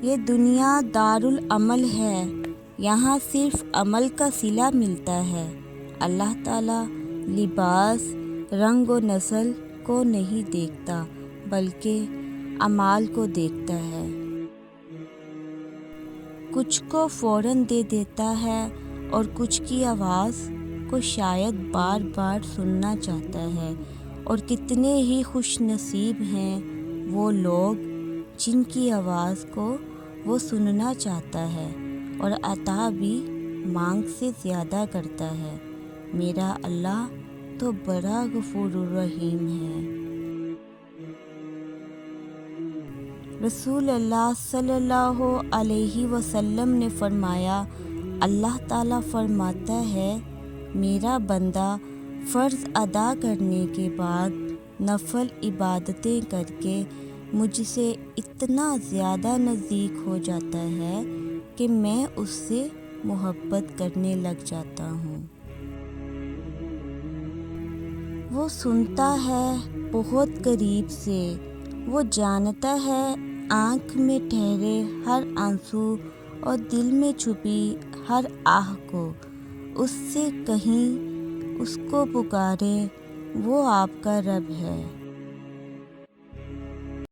یہ دنیا دارالعمل ہے، یہاں صرف عمل کا صلہ ملتا ہے۔ اللہ تعالیٰ لباس، رنگ و نسل کو نہیں دیکھتا بلکہ اعمال کو دیکھتا ہے۔ کچھ کو فوراً دے دیتا ہے اور کچھ کی آواز کو شاید بار بار سننا چاہتا ہے، اور کتنے ہی خوش نصیب ہیں وہ لوگ جن کی آواز کو وہ سننا چاہتا ہے اور عطا بھی مانگ سے زیادہ کرتا ہے۔ میرا اللہ تو بڑا غفور الرحیم ہے۔ رسول اللہ صلی اللہ علیہ وسلم نے فرمایا، اللہ تعالیٰ فرماتا ہے، میرا بندہ فرض ادا کرنے کے بعد نفل عبادتیں کر کے مجھ سے اتنا زیادہ نزدیک ہو جاتا ہے کہ میں اس سے محبت کرنے لگ جاتا ہوں۔ وہ سنتا ہے بہت قریب سے، وہ جانتا ہے آنکھ میں ٹھہرے ہر آنسو اور دل میں چھپی ہر آہ کو۔ اس سے کہیں اس کو پکارے، وہ آپ کا رب ہے۔